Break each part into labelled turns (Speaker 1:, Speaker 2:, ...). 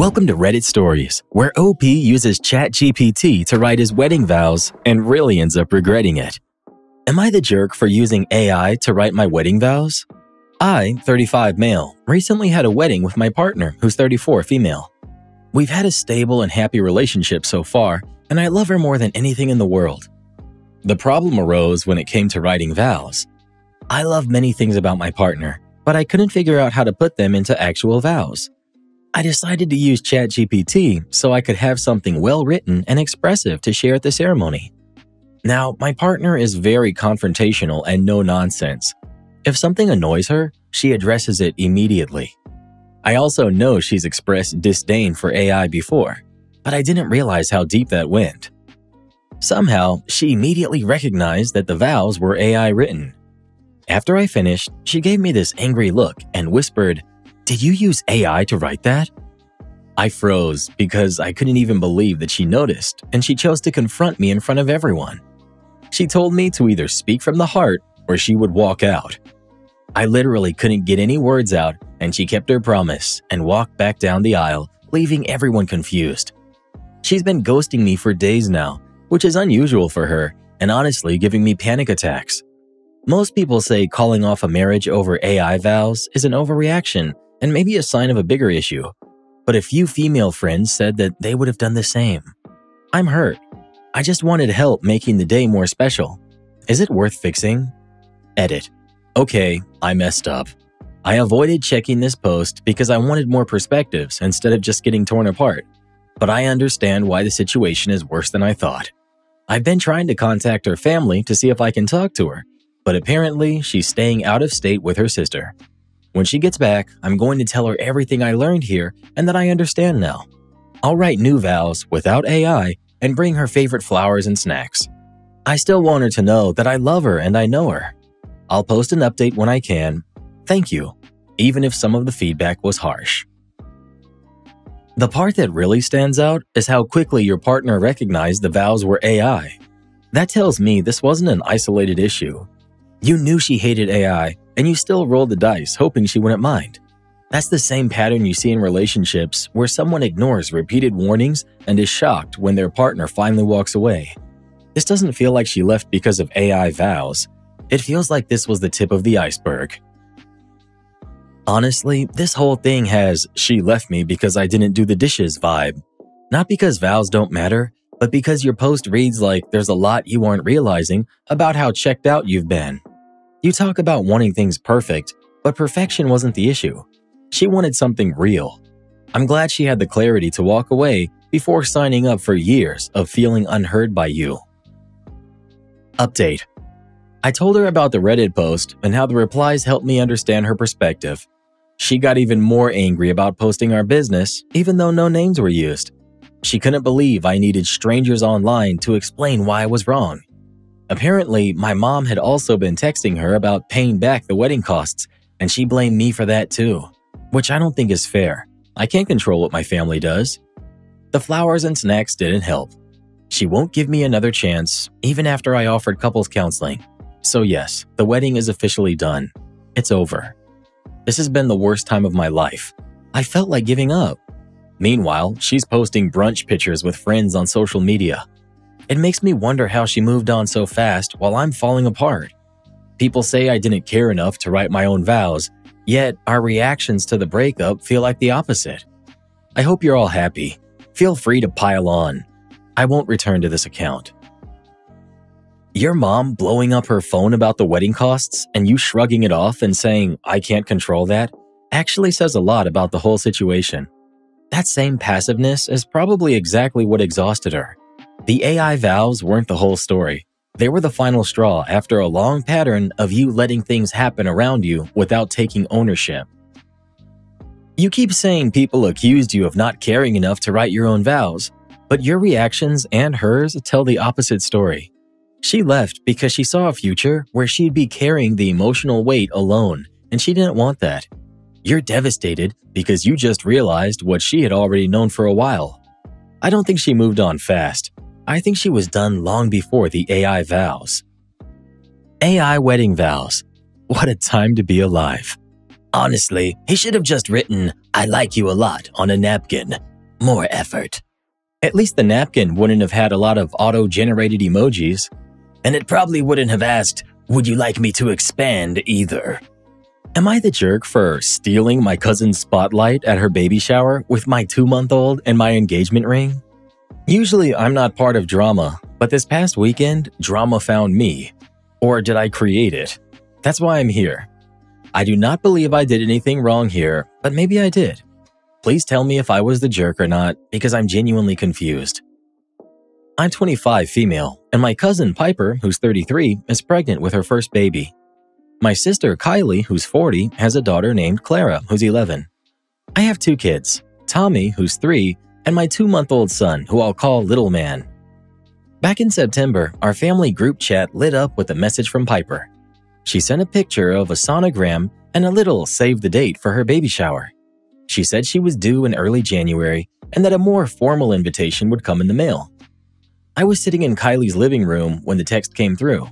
Speaker 1: Welcome to Reddit Stories, where OP uses ChatGPT to write his wedding vows and really ends up regretting it. Am I the jerk for using AI to write my wedding vows? I, 35 male, recently had a wedding with my partner who's 34 female. We've had a stable and happy relationship so far, and I love her more than anything in the world. The problem arose when it came to writing vows. I love many things about my partner, but I couldn't figure out how to put them into actual vows. I decided to use ChatGPT so I could have something well-written and expressive to share at the ceremony. Now, my partner is very confrontational and no-nonsense. If something annoys her, she addresses it immediately. I also know she's expressed disdain for AI before, but I didn't realize how deep that went. Somehow, she immediately recognized that the vows were AI written. After I finished, she gave me this angry look and whispered, "Did you use AI to write that?" I froze because I couldn't even believe that she noticed, and she chose to confront me in front of everyone. She told me to either speak from the heart or she would walk out. I literally couldn't get any words out, and she kept her promise and walked back down the aisle, leaving everyone confused. She's been ghosting me for days now, which is unusual for her and honestly giving me panic attacks. Most people say calling off a marriage over AI vows is an overreaction and maybe a sign of a bigger issue, but a few female friends said that they would have done the same. I'm hurt. I just wanted help making the day more special. Is it worth fixing? Edit. Okay, I messed up. I avoided checking this post because I wanted more perspectives instead of just getting torn apart, but I understand why the situation is worse than I thought. I've been trying to contact her family to see if I can talk to her, but apparently she's staying out of state with her sister. When she gets back, I'm going to tell her everything I learned here and that I understand now. I'll write new vows without AI and bring her favorite flowers and snacks. I still want her to know that I love her and I know her. I'll post an update when I can. Thank you, even if some of the feedback was harsh. The part that really stands out is how quickly your partner recognized the vows were AI. That tells me this wasn't an isolated issue. You knew she hated AI, and you still rolled the dice hoping she wouldn't mind. That's the same pattern you see in relationships where someone ignores repeated warnings and is shocked when their partner finally walks away. This doesn't feel like she left because of AI vows. It feels like this was the tip of the iceberg. Honestly, this whole thing has "she left me because I didn't do the dishes" vibe. Not because vows don't matter, but because your post reads like there's a lot you aren't realizing about how checked out you've been. You talk about wanting things perfect, but perfection wasn't the issue. She wanted something real. I'm glad she had the clarity to walk away before signing up for years of feeling unheard by you. Update. I told her about the Reddit post and how the replies helped me understand her perspective. She got even more angry about posting our business, even though no names were used. She couldn't believe I needed strangers online to explain why I was wrong. Apparently, my mom had also been texting her about paying back the wedding costs, and she blamed me for that too, which I don't think is fair. I can't control what my family does. The flowers and snacks didn't help. She won't give me another chance, even after I offered couples counseling. So yes, the wedding is officially done. It's over. This has been the worst time of my life. I felt like giving up. Meanwhile, she's posting brunch pictures with friends on social media. It makes me wonder how she moved on so fast while I'm falling apart. People say I didn't care enough to write my own vows, yet our reactions to the breakup feel like the opposite. I hope you're all happy. Feel free to pile on. I won't return to this account. Your mom blowing up her phone about the wedding costs and you shrugging it off and saying, "I can't control that," actually says a lot about the whole situation. That same passiveness is probably exactly what exhausted her. The AI vows weren't the whole story. They were the final straw after a long pattern of you letting things happen around you without taking ownership. You keep saying people accused you of not caring enough to write your own vows, but your reactions and hers tell the opposite story. She left because she saw a future where she'd be carrying the emotional weight alone, and she didn't want that. You're devastated because you just realized what she had already known for a while. I don't think she moved on fast. I think she was done long before the AI vows. AI wedding vows. What a time to be alive. Honestly, he should have just written, "I like you a lot" on a napkin. More effort. At least the napkin wouldn't have had a lot of auto-generated emojis. And it probably wouldn't have asked, "Would you like me to expand?" either. Am I the jerk for stealing my cousin's spotlight at her baby shower with my 2-month-old and my engagement ring? Usually I'm not part of drama, but this past weekend, drama found me. Or did I create it? That's why I'm here. I do not believe I did anything wrong here, but maybe I did. Please tell me if I was the jerk or not, because I'm genuinely confused. I'm 25, female, and my cousin Piper, who's 33, is pregnant with her first baby. My sister Kylie, who's 40, has a daughter named Clara, who's 11. I have 2 kids, Tommy, who's 3, and my 2-month-old son, who I'll call Little Man. Back in September, our family group chat lit up with a message from Piper. She sent a picture of a sonogram and a little save the date for her baby shower. She said she was due in early January and that a more formal invitation would come in the mail. I was sitting in Kylie's living room when the text came through.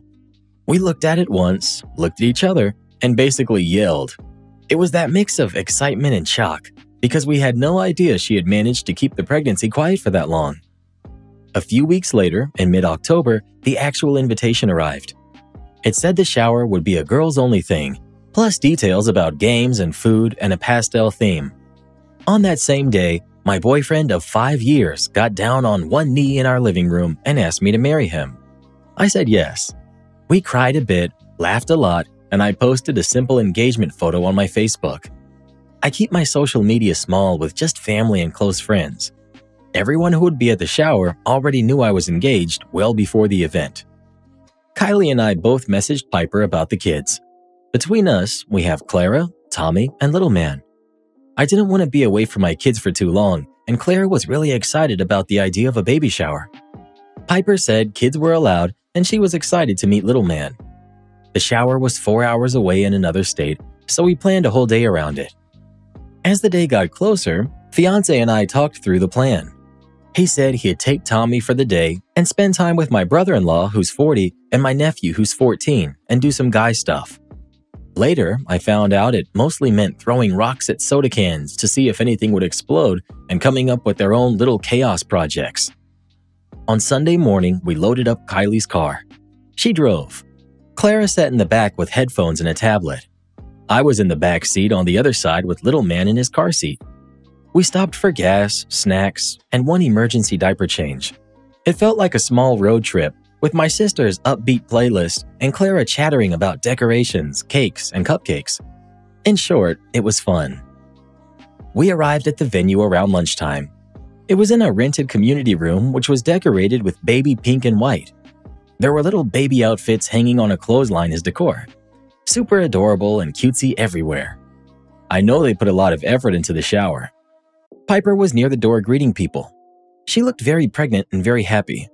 Speaker 1: We looked at it once, looked at each other, and basically yelled. It was that mix of excitement and shock, because we had no idea she had managed to keep the pregnancy quiet for that long. A few weeks later, in mid-October, the actual invitation arrived. It said the shower would be a girls-only thing, plus details about games and food and a pastel theme. On that same day, my boyfriend of 5 years got down on one knee in our living room and asked me to marry him. I said yes. We cried a bit, laughed a lot, and I posted a simple engagement photo on my Facebook. I keep my social media small with just family and close friends. Everyone who would be at the shower already knew I was engaged well before the event. Kylie and I both messaged Piper about the kids. Between us, we have Clara, Tommy, and Little Man. I didn't want to be away from my kids for too long, and Clara was really excited about the idea of a baby shower. Piper said kids were allowed, and she was excited to meet Little Man. The shower was 4 hours away in another state, so we planned a whole day around it. As the day got closer, Fiancée and I talked through the plan. He said he'd take Tommy for the day and spend time with my brother-in-law, who's 40, and my nephew, who's 14, and do some guy stuff. Later, I found out it mostly meant throwing rocks at soda cans to see if anything would explode and coming up with their own little chaos projects. On Sunday morning, we loaded up Kylie's car. She drove. Clara sat in the back with headphones and a tablet. I was in the back seat on the other side with Little Man in his car seat. We stopped for gas, snacks, and one emergency diaper change. It felt like a small road trip, with my sister's upbeat playlist and Clara chattering about decorations, cakes, and cupcakes. In short, it was fun. We arrived at the venue around lunchtime. It was in a rented community room which was decorated with baby pink and white. There were little baby outfits hanging on a clothesline as decor. Super adorable and cutesy everywhere. I know they put a lot of effort into the shower. Piper was near the door greeting people. She looked very pregnant and very happy.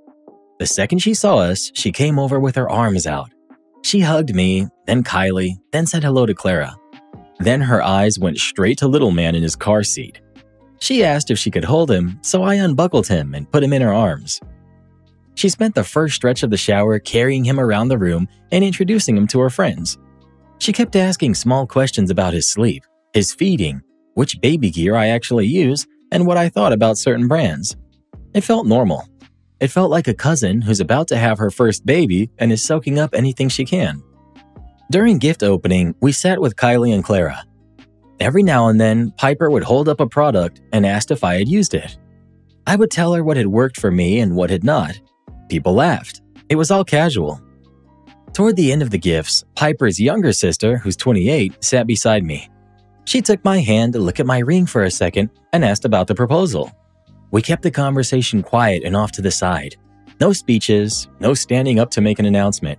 Speaker 1: The second she saw us, she came over with her arms out. She hugged me, then Kylie, then said hello to Clara. Then her eyes went straight to Little Man in his car seat. She asked if she could hold him, so I unbuckled him and put him in her arms. She spent the first stretch of the shower carrying him around the room and introducing him to her friends. She kept asking small questions about his sleep, his feeding, which baby gear I actually use, and what I thought about certain brands. It felt normal. It felt like a cousin who's about to have her first baby and is soaking up anything she can. During gift opening, we sat with Kylie and Clara. Every now and then, Piper would hold up a product and asked if I had used it. I would tell her what had worked for me and what had not. People laughed. It was all casual. Toward the end of the gifts, Piper's younger sister, who's 28, sat beside me. She took my hand to look at my ring for a second and asked about the proposal. We kept the conversation quiet and off to the side. No speeches, no standing up to make an announcement.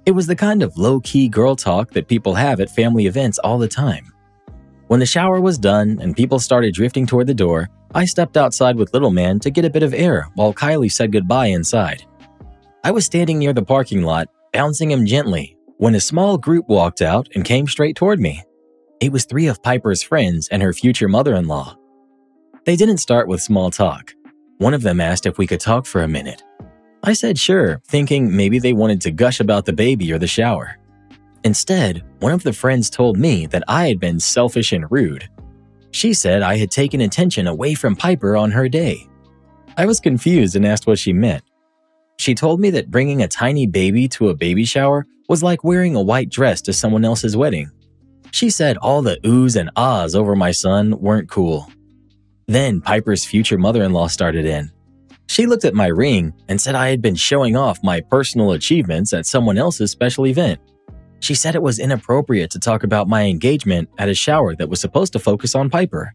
Speaker 1: It was the kind of low-key girl talk that people have at family events all the time. When the shower was done and people started drifting toward the door, I stepped outside with Little Man to get a bit of air while Kylie said goodbye inside. I was standing near the parking lot, bouncing him gently, when a small group walked out and came straight toward me. It was 3 of Piper's friends and her future mother-in-law. They didn't start with small talk. One of them asked if we could talk for a minute. I said sure, thinking maybe they wanted to gush about the baby or the shower. Instead, one of the friends told me that I had been selfish and rude. She said I had taken attention away from Piper on her day. I was confused and asked what she meant. She told me that bringing a tiny baby to a baby shower was like wearing a white dress to someone else's wedding. She said all the oohs and ahs over my son weren't cool. Then Piper's future mother-in-law started in. She looked at my ring and said I had been showing off my personal achievements at someone else's special event. She said it was inappropriate to talk about my engagement at a shower that was supposed to focus on Piper.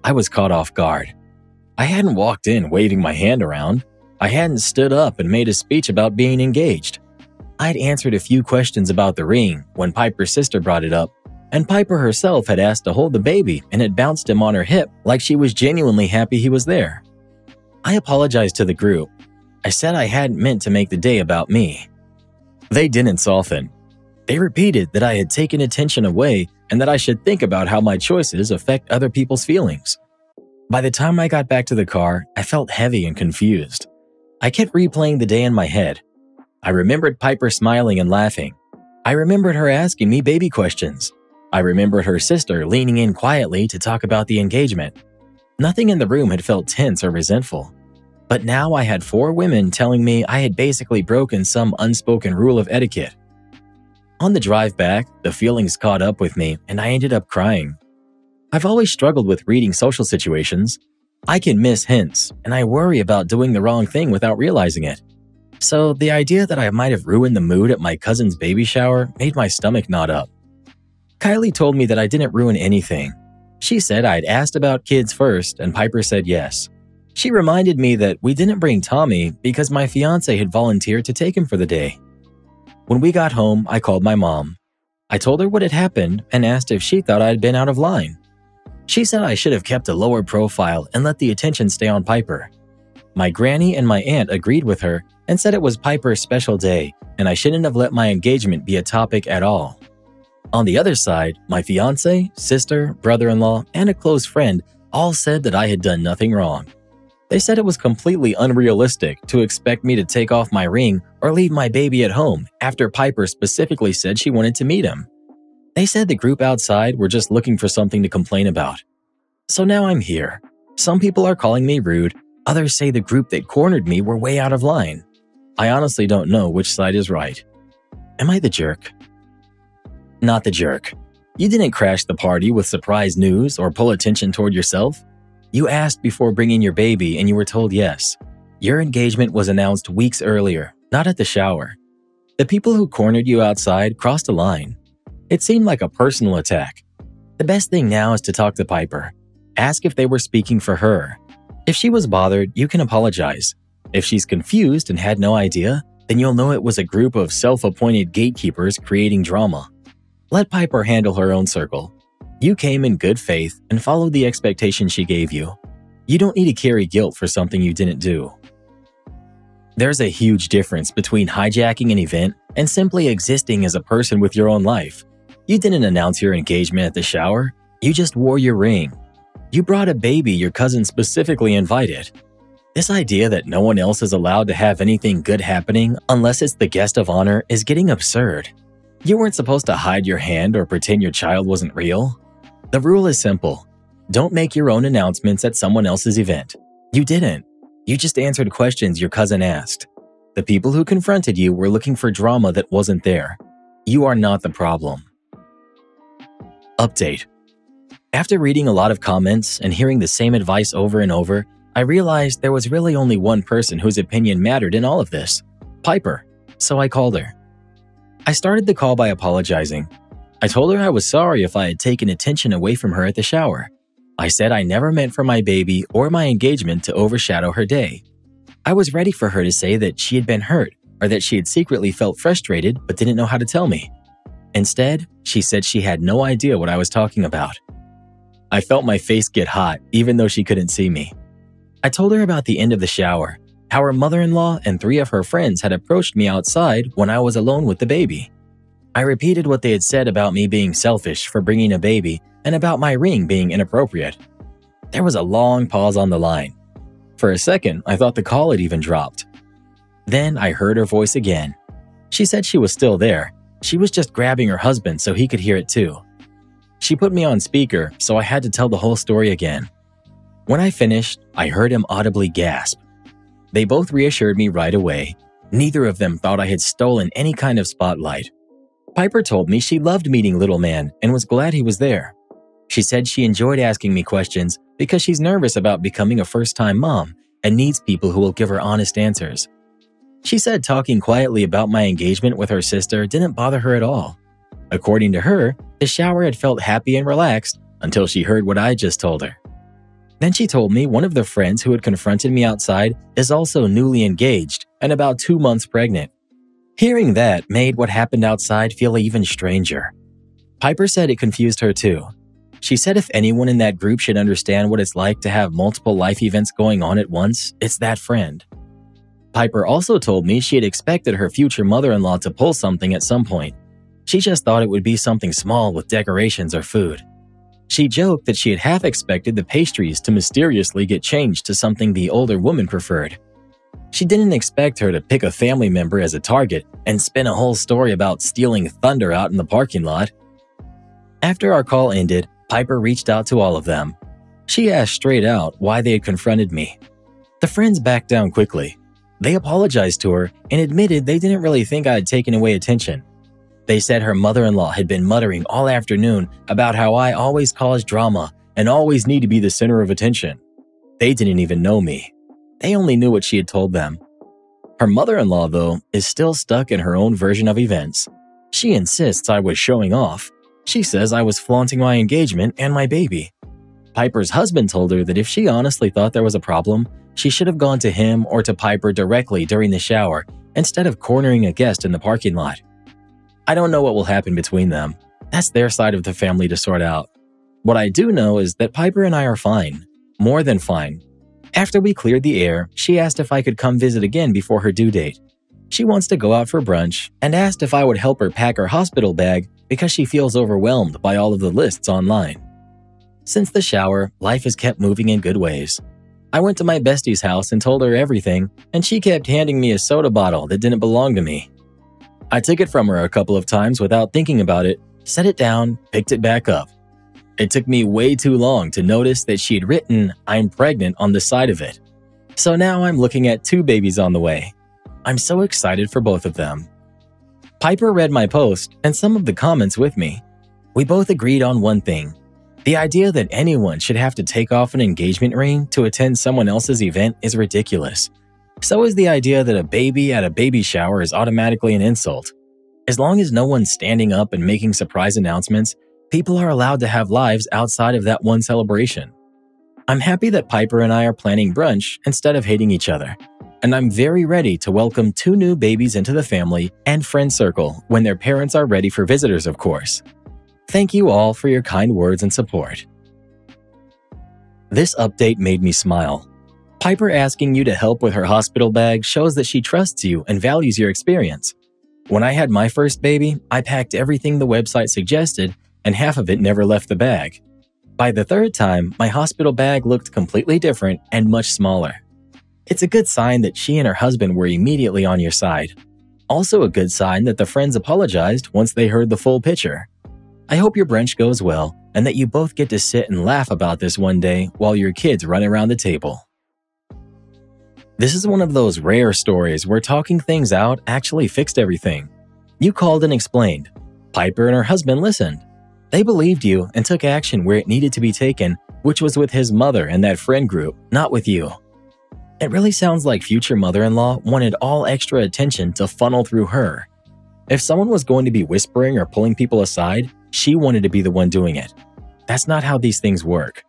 Speaker 1: I was caught off guard. I hadn't walked in waving my hand around. I hadn't stood up and made a speech about being engaged. I'd answered a few questions about the ring when Piper's sister brought it up, and Piper herself had asked to hold the baby and had bounced him on her hip like she was genuinely happy he was there. I apologized to the group. I said I hadn't meant to make the day about me. They didn't soften. They repeated that I had taken attention away and that I should think about how my choices affect other people's feelings. By the time I got back to the car, I felt heavy and confused. I kept replaying the day in my head. I remembered Piper smiling and laughing. I remembered her asking me baby questions. I remembered her sister leaning in quietly to talk about the engagement. Nothing in the room had felt tense or resentful. But now I had 4 women telling me I had basically broken some unspoken rule of etiquette. On the drive back, the feelings caught up with me and I ended up crying. I've always struggled with reading social situations. I can miss hints, and I worry about doing the wrong thing without realizing it. So the idea that I might have ruined the mood at my cousin's baby shower made my stomach knot up. Kylie told me that I didn't ruin anything. She said I'd asked about kids first, and Piper said yes. She reminded me that we didn't bring Tommy because my fiancé had volunteered to take him for the day. When we got home, I called my mom. I told her what had happened and asked if she thought I had been out of line. She said I should have kept a lower profile and let the attention stay on Piper. My granny and my aunt agreed with her and said it was Piper's special day and I shouldn't have let my engagement be a topic at all. On the other side, my fiancé, sister, brother-in-law, and a close friend all said that I had done nothing wrong. They said it was completely unrealistic to expect me to take off my ring or leave my baby at home after Piper specifically said she wanted to meet him. They said the group outside were just looking for something to complain about. So now I'm here. Some people are calling me rude, others say the group that cornered me were way out of line. I honestly don't know which side is right. Am I the jerk? Not the jerk. You didn't crash the party with surprise news or pull attention toward yourself. You asked before bringing your baby and you were told yes. Your engagement was announced weeks earlier, not at the shower. The people who cornered you outside crossed a line. It seemed like a personal attack. The best thing now is to talk to Piper. Ask if they were speaking for her. If she was bothered, you can apologize. If she's confused and had no idea, then you'll know it was a group of self-appointed gatekeepers creating drama. Let Piper handle her own circle. You came in good faith and followed the expectation she gave you. You don't need to carry guilt for something you didn't do. There's a huge difference between hijacking an event and simply existing as a person with your own life. You didn't announce your engagement at the shower. You just wore your ring. You brought a baby your cousin specifically invited. This idea that no one else is allowed to have anything good happening unless it's the guest of honor is getting absurd. You weren't supposed to hide your hand or pretend your child wasn't real. The rule is simple. Don't make your own announcements at someone else's event. You didn't. You just answered questions your cousin asked. The people who confronted you were looking for drama that wasn't there. You are not the problem. Update. After reading a lot of comments and hearing the same advice over and over, I realized there was really only one person whose opinion mattered in all of this, Piper, so I called her. I started the call by apologizing. I told her I was sorry if I had taken attention away from her at the shower. I said I never meant for my baby or my engagement to overshadow her day. I was ready for her to say that she had been hurt or that she had secretly felt frustrated but didn't know how to tell me. Instead, she said she had no idea what I was talking about. I felt my face get hot even though she couldn't see me. I told her about the end of the shower, how her mother-in-law and 3 of her friends had approached me outside when I was alone with the baby. I repeated what they had said about me being selfish for bringing a baby and about my ring being inappropriate. There was a long pause on the line. For a second, I thought the call had even dropped. Then I heard her voice again. She said she was still there. She was just grabbing her husband so he could hear it too. She put me on speaker, so I had to tell the whole story again. When I finished, I heard him audibly gasp. They both reassured me right away. Neither of them thought I had stolen any kind of spotlight. Piper told me she loved meeting Little Man and was glad he was there. She said she enjoyed asking me questions because she's nervous about becoming a first-time mom and needs people who will give her honest answers. She said talking quietly about my engagement with her sister didn't bother her at all. According to her, the shower had felt happy and relaxed until she heard what I just told her. Then she told me one of the friends who had confronted me outside is also newly engaged and about 2 months pregnant. Hearing that made what happened outside feel even stranger. Piper said it confused her too. She said if anyone in that group should understand what it's like to have multiple life events going on at once, it's that friend. Piper also told me she had expected her future mother-in-law to pull something at some point. She just thought it would be something small with decorations or food. She joked that she had half expected the pastries to mysteriously get changed to something the older woman preferred. She didn't expect her to pick a family member as a target and spin a whole story about stealing thunder out in the parking lot. After our call ended, Piper reached out to all of them. She asked straight out why they had confronted me. The friends backed down quickly. They apologized to her and admitted they didn't really think I had taken away attention. They said her mother-in-law had been muttering all afternoon about how I always cause drama and always need to be the center of attention. They didn't even know me. They only knew what she had told them. Her mother-in-law, though, is still stuck in her own version of events. She insists I was showing off. She says I was flaunting my engagement and my baby. Piper's husband told her that if she honestly thought there was a problem, she should have gone to him or to Piper directly during the shower instead of cornering a guest in the parking lot. I don't know what will happen between them. That's their side of the family to sort out. What I do know is that Piper and I are fine. More than fine. After we cleared the air, she asked if I could come visit again before her due date. She wants to go out for brunch and asked if I would help her pack her hospital bag because she feels overwhelmed by all of the lists online. Since the shower, life has kept moving in good ways. I went to my bestie's house and told her everything, and she kept handing me a soda bottle that didn't belong to me. I took it from her a couple of times without thinking about it, set it down, picked it back up. It took me way too long to notice that she had written, "I'm pregnant" on the side of it. So now I'm looking at 2 babies on the way. I'm so excited for both of them. Piper read my post and some of the comments with me. We both agreed on one thing. The idea that anyone should have to take off an engagement ring to attend someone else's event is ridiculous. So is the idea that a baby at a baby shower is automatically an insult. As long as no one's standing up and making surprise announcements, people are allowed to have lives outside of that one celebration. I'm happy that Piper and I are planning brunch instead of hating each other. And I'm very ready to welcome 2 new babies into the family and friend circle when their parents are ready for visitors, of course. Thank you all for your kind words and support. This update made me smile. Piper asking you to help with her hospital bag shows that she trusts you and values your experience. When I had my first baby, I packed everything the website suggested, and half of it never left the bag. By the 3rd time, my hospital bag looked completely different and much smaller. It's a good sign that she and her husband were immediately on your side. Also a good sign that the friends apologized once they heard the full picture. I hope your brunch goes well and that you both get to sit and laugh about this one day while your kids run around the table. This is one of those rare stories where talking things out actually fixed everything. You called and explained. Piper and her husband listened. They believed you and took action where it needed to be taken, which was with his mother and that friend group, not with you. It really sounds like future mother-in-law wanted all extra attention to funnel through her. If someone was going to be whispering or pulling people aside, she wanted to be the one doing it. That's not how these things work.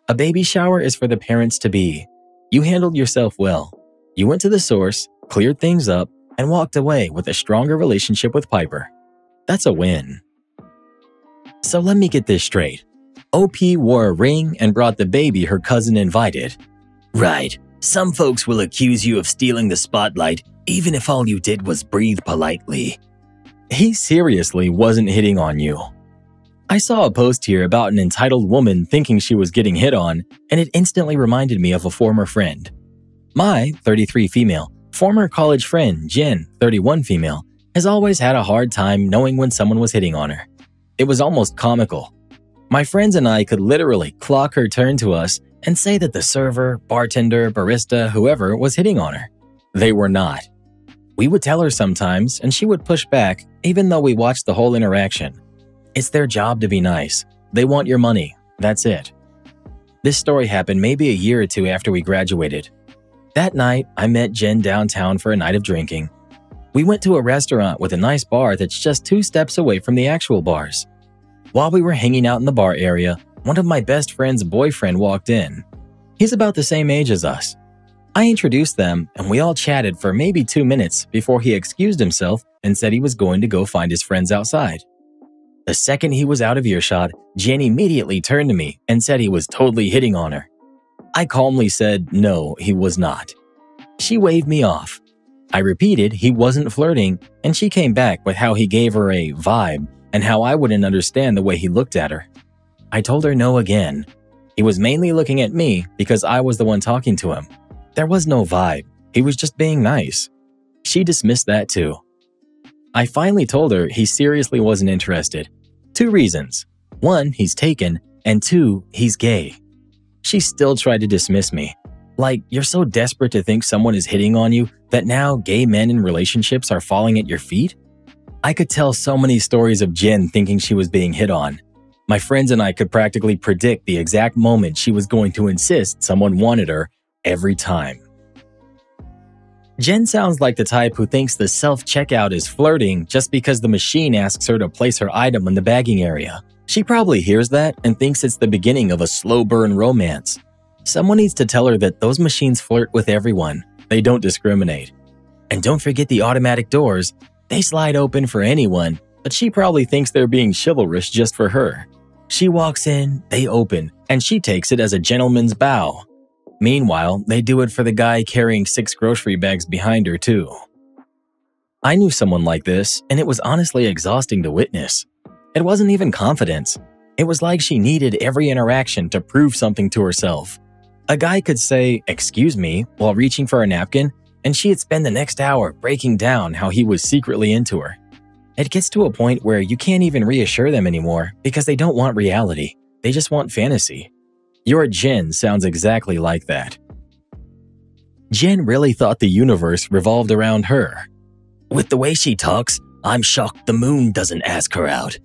Speaker 1: A baby shower is for the parents-to-be. You handled yourself well. You went to the source, cleared things up, and walked away with a stronger relationship with Piper. That's a win. So let me get this straight. OP wore a ring and brought the baby her cousin invited. Right. Some folks will accuse you of stealing the spotlight, even if all you did was breathe politely. He seriously wasn't hitting on you. I saw a post here about an entitled woman thinking she was getting hit on, and it instantly reminded me of a former friend. My, 33 female, former college friend, Jen, 31 female, has always had a hard time knowing when someone was hitting on her. It was almost comical. My friends and I could literally clock her turn to us and say that the server, bartender, barista, whoever was hitting on her. They were not. We would tell her sometimes, and she would push back, even though we watched the whole interaction. It's their job to be nice. They want your money. That's it. This story happened maybe a year or two after we graduated. That night, I met Jen downtown for a night of drinking. We went to a restaurant with a nice bar that's just 2 steps away from the actual bars. While we were hanging out in the bar area, one of my best friend's boyfriend walked in. He's about the same age as us. I introduced them, and we all chatted for maybe 2 minutes before he excused himself and said he was going to go find his friends outside. The second he was out of earshot, Jen immediately turned to me and said he was totally hitting on her. I calmly said no, he was not. She waved me off. I repeated he wasn't flirting, and she came back with how he gave her a vibe and how I wouldn't understand the way he looked at her. I told her no again. He was mainly looking at me because I was the one talking to him. There was no vibe. He was just being nice. She dismissed that too. I finally told her he seriously wasn't interested. 2 reasons. 1, he's taken, and 2, he's gay. She still tried to dismiss me. Like, you're so desperate to think someone is hitting on you that now gay men in relationships are falling at your feet? I could tell so many stories of Jen thinking she was being hit on. My friends and I could practically predict the exact moment she was going to insist someone wanted her every time. Jen sounds like the type who thinks the self-checkout is flirting just because the machine asks her to place her item in the bagging area. She probably hears that and thinks it's the beginning of a slow burn romance. Someone needs to tell her that those machines flirt with everyone. They don't discriminate. And don't forget the automatic doors. They slide open for anyone, but she probably thinks they're being chivalrous just for her. She walks in, they open, and she takes it as a gentleman's bow. Meanwhile, they do it for the guy carrying 6 grocery bags behind her too. I knew someone like this, and it was honestly exhausting to witness. It wasn't even confidence. It was like she needed every interaction to prove something to herself. A guy could say, "Excuse me," while reaching for a napkin, and she'd spend the next hour breaking down how he was secretly into her. It gets to a point where you can't even reassure them anymore because they don't want reality. They just want fantasy. Your Jen sounds exactly like that. Jen really thought the universe revolved around her. With the way she talks, I'm shocked the moon doesn't ask her out.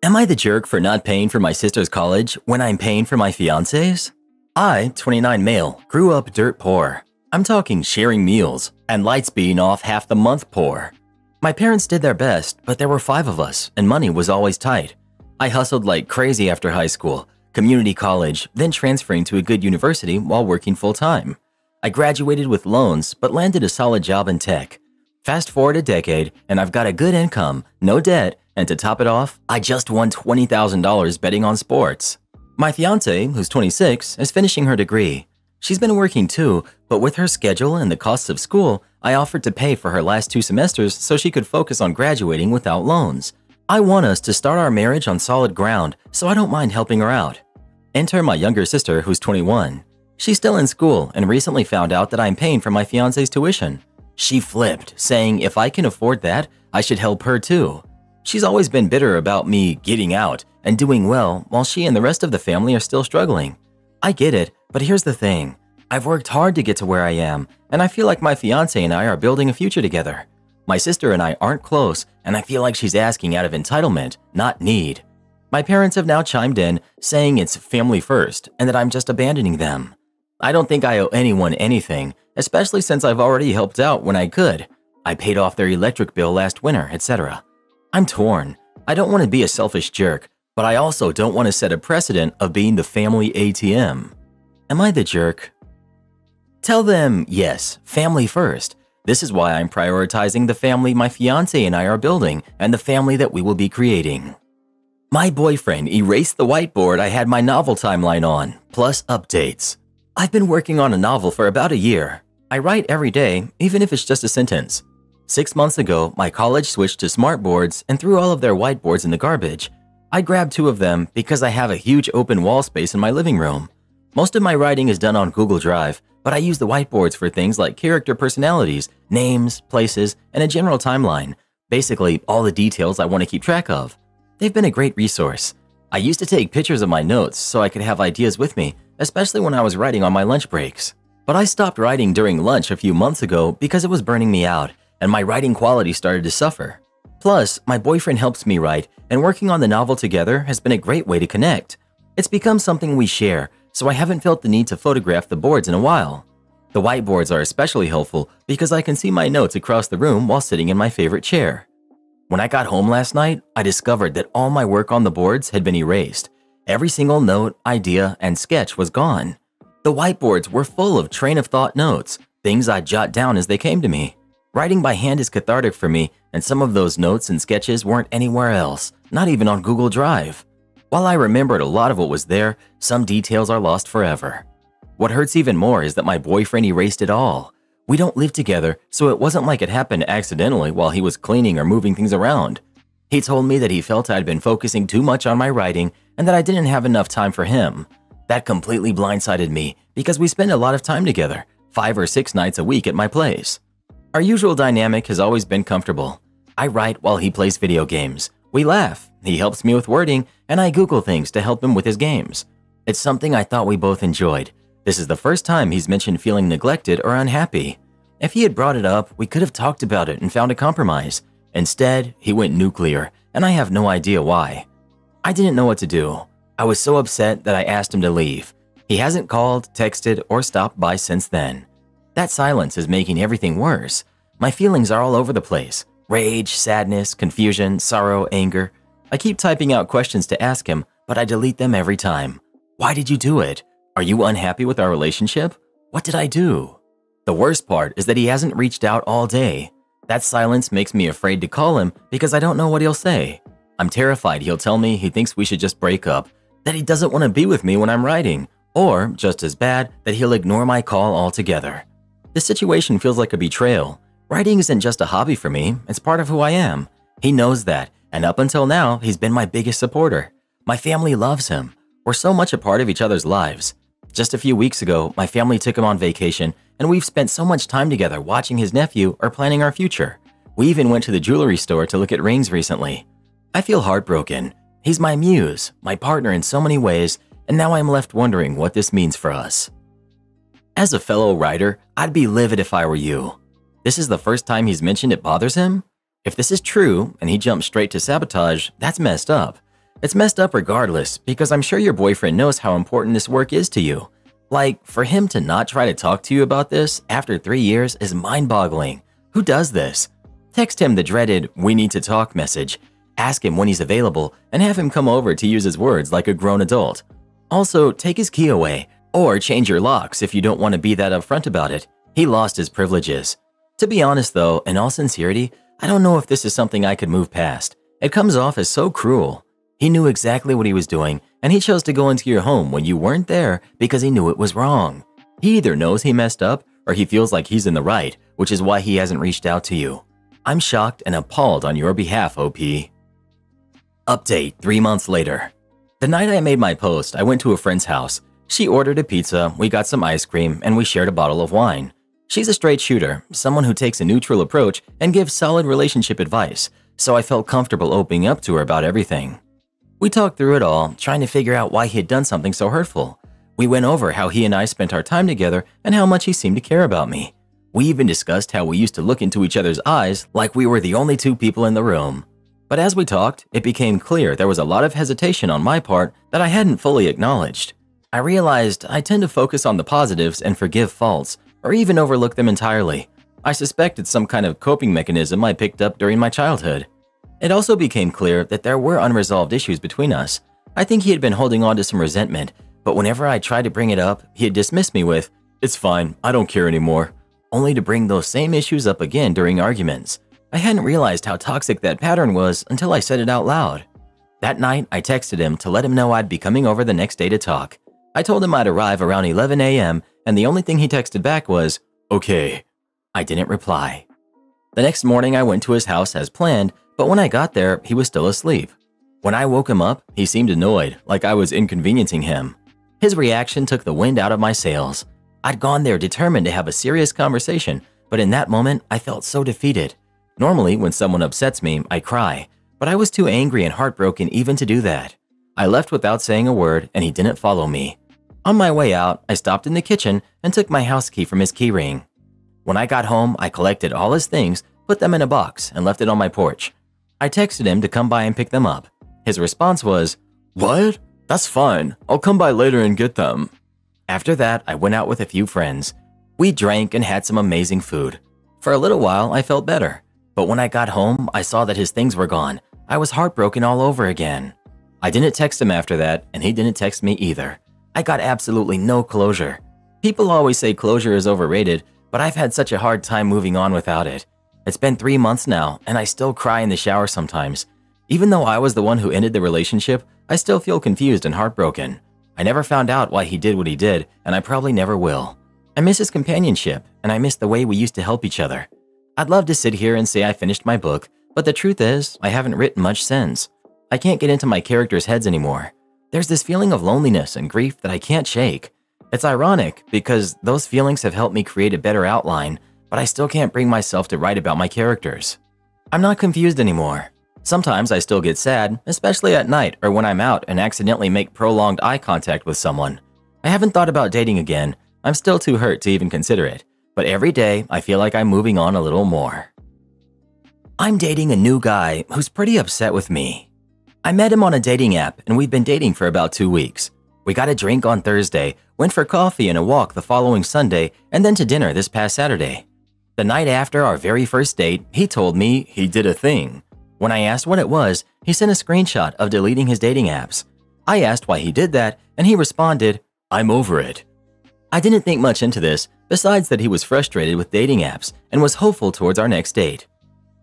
Speaker 1: Am I the jerk for not paying for my sister's college when I'm paying for my fiancés? I, 29 male, grew up dirt poor. I'm talking sharing meals and lights being off half the month poor. My parents did their best, but there were 5 of us and money was always tight. I hustled like crazy after high school, community college, then transferring to a good university while working full-time. I graduated with loans but landed a solid job in tech. Fast forward a decade and I've got a good income, no debt, and to top it off, I just won $20,000 betting on sports. My fiancée, who's 26, is finishing her degree. She's been working too, but with her schedule and the costs of school, I offered to pay for her last 2 semesters so she could focus on graduating without loans. I want us to start our marriage on solid ground, so I don't mind helping her out. Enter my younger sister, who's 21. She's still in school and recently found out that I'm paying for my fiancé's tuition. She flipped, saying if I can afford that, I should help her too. She's always been bitter about me getting out and doing well while she and the rest of the family are still struggling. I get it, but here's the thing. I've worked hard to get to where I am, and I feel like my fiancé and I are building a future together. My sister and I aren't close, and I feel like she's asking out of entitlement, not need. My parents have now chimed in, saying it's family first and that I'm just abandoning them. I don't think I owe anyone anything, especially since I've already helped out when I could. I paid off their electric bill last winter, etc. I'm torn. I don't want to be a selfish jerk, but I also don't want to set a precedent of being the family ATM. Am I the jerk? Tell them, yes, family first. This is why I'm prioritizing the family my fiancé and I are building and the family that we will be creating. My boyfriend erased the whiteboard I had my novel timeline on, plus updates. I've been working on a novel for about a year. I write every day, even if it's just a sentence. 6 months ago, my college switched to smartboards and threw all of their whiteboards in the garbage. I grabbed 2 of them because I have a huge open wall space in my living room. Most of my writing is done on Google Drive, but I use the whiteboards for things like character personalities, names, places, and a general timeline. Basically, all the details I want to keep track of. They've been a great resource. I used to take pictures of my notes so I could have ideas with me, especially when I was writing on my lunch breaks. But I stopped writing during lunch a few months ago because it was burning me out, and my writing quality started to suffer. Plus, my boyfriend helps me write, and working on the novel together has been a great way to connect. It's become something we share, so I haven't felt the need to photograph the boards in a while. The whiteboards are especially helpful because I can see my notes across the room while sitting in my favorite chair. When I got home last night, I discovered that all my work on the boards had been erased. Every single note, idea, and sketch was gone. The whiteboards were full of train-of-thought notes, things I'd jot down as they came to me. Writing by hand is cathartic for me, and some of those notes and sketches weren't anywhere else, not even on Google Drive. While I remembered a lot of what was there, some details are lost forever. What hurts even more is that my boyfriend erased it all. We don't live together, so it wasn't like it happened accidentally while he was cleaning or moving things around. He told me that he felt I'd been focusing too much on my writing and that I didn't have enough time for him. That completely blindsided me because we spend a lot of time together, 5 or 6 nights a week at my place. Our usual dynamic has always been comfortable. I write while he plays video games. We laugh, he helps me with wording, and I Google things to help him with his games. It's something I thought we both enjoyed. This is the first time he's mentioned feeling neglected or unhappy. If he had brought it up, we could have talked about it and found a compromise. Instead, he went nuclear, and I have no idea why. I didn't know what to do. I was so upset that I asked him to leave. He hasn't called, texted, or stopped by since then. That silence is making everything worse. My feelings are all over the place. Rage, sadness, confusion, sorrow, anger. I keep typing out questions to ask him, but I delete them every time. Why did you do it? Are you unhappy with our relationship? What did I do? The worst part is that he hasn't reached out all day. That silence makes me afraid to call him because I don't know what he'll say. I'm terrified he'll tell me he thinks we should just break up, that he doesn't want to be with me when I'm writing, or, just as bad, that he'll ignore my call altogether. The situation feels like a betrayal. Writing isn't just a hobby for me, it's part of who I am. He knows that, and up until now, he's been my biggest supporter. My family loves him. We're so much a part of each other's lives. Just a few weeks ago, my family took him on vacation, and we've spent so much time together watching his nephew or planning our future. We even went to the jewelry store to look at rings recently. I feel heartbroken. He's my muse, my partner in so many ways, and now I'm left wondering what this means for us. As a fellow writer, I'd be livid if I were you. This is the first time he's mentioned it bothers him? If this is true, and he jumped straight to sabotage, that's messed up. It's messed up regardless, because I'm sure your boyfriend knows how important this work is to you. Like, for him to not try to talk to you about this after 3 years is mind-boggling. Who does this? Text him the dreaded, "we need to talk" message. Ask him when he's available, and have him come over to use his words like a grown adult. Also, take his key away, or change your locks if you don't want to be that upfront about it. He lost his privileges. To be honest though, in all sincerity, I don't know if this is something I could move past. It comes off as so cruel. He knew exactly what he was doing, and he chose to go into your home when you weren't there because he knew it was wrong. He either knows he messed up, or he feels like he's in the right, which is why he hasn't reached out to you. I'm shocked and appalled on your behalf, OP. Update 3 months later. The night I made my post, I went to a friend's house. She ordered a pizza, we got some ice cream, and we shared a bottle of wine. She's a straight shooter, someone who takes a neutral approach and gives solid relationship advice, so I felt comfortable opening up to her about everything. We talked through it all, trying to figure out why he had done something so hurtful. We went over how he and I spent our time together and how much he seemed to care about me. We even discussed how we used to look into each other's eyes like we were the only 2 people in the room. But as we talked, it became clear there was a lot of hesitation on my part that I hadn't fully acknowledged. I realized I tend to focus on the positives and forgive faults, or even overlook them entirely. I suspect it's some kind of coping mechanism I picked up during my childhood. It also became clear that there were unresolved issues between us. I think he had been holding on to some resentment, but whenever I tried to bring it up, he had dismissed me with, "It's fine, I don't care anymore," only to bring those same issues up again during arguments. I hadn't realized how toxic that pattern was until I said it out loud. That night, I texted him to let him know I'd be coming over the next day to talk. I told him I'd arrive around 11 a.m., and the only thing he texted back was, "Okay." I didn't reply. The next morning, I went to his house as planned, but when I got there, he was still asleep. When I woke him up, he seemed annoyed, like I was inconveniencing him. His reaction took the wind out of my sails. I'd gone there determined to have a serious conversation, but in that moment, I felt so defeated. Normally, when someone upsets me, I cry, but I was too angry and heartbroken even to do that. I left without saying a word and he didn't follow me. On my way out, I stopped in the kitchen and took my house key from his keyring. When I got home, I collected all his things, put them in a box, and left it on my porch. I texted him to come by and pick them up. His response was, "What? That's fine. I'll come by later and get them." After that, I went out with a few friends. We drank and had some amazing food. For a little while, I felt better. But when I got home, I saw that his things were gone. I was heartbroken all over again. I didn't text him after that, and he didn't text me either. I got absolutely no closure. People always say closure is overrated, but I've had such a hard time moving on without it. It's been 3 months now, and I still cry in the shower sometimes. Even though I was the one who ended the relationship, I still feel confused and heartbroken. I never found out why he did what he did, and I probably never will. I miss his companionship, and I miss the way we used to help each other. I'd love to sit here and say I finished my book, but the truth is, I haven't written much since. I can't get into my characters' heads anymore. There's this feeling of loneliness and grief that I can't shake. It's ironic because those feelings have helped me create a better outline, but I still can't bring myself to write about my characters. I'm not confused anymore. Sometimes I still get sad, especially at night or when I'm out and accidentally make prolonged eye contact with someone. I haven't thought about dating again. I'm still too hurt to even consider it, but every day I feel like I'm moving on a little more. I'm dating a new guy who's pretty upset with me. I met him on a dating app and we've been dating for about 2 weeks. We got a drink on Thursday, went for coffee and a walk the following Sunday, and then to dinner this past Saturday. The night after our very first date, he told me he did a thing. When I asked what it was, he sent a screenshot of deleting his dating apps. I asked why he did that, and he responded, "I'm over it." I didn't think much into this, besides that he was frustrated with dating apps and was hopeful towards our next date.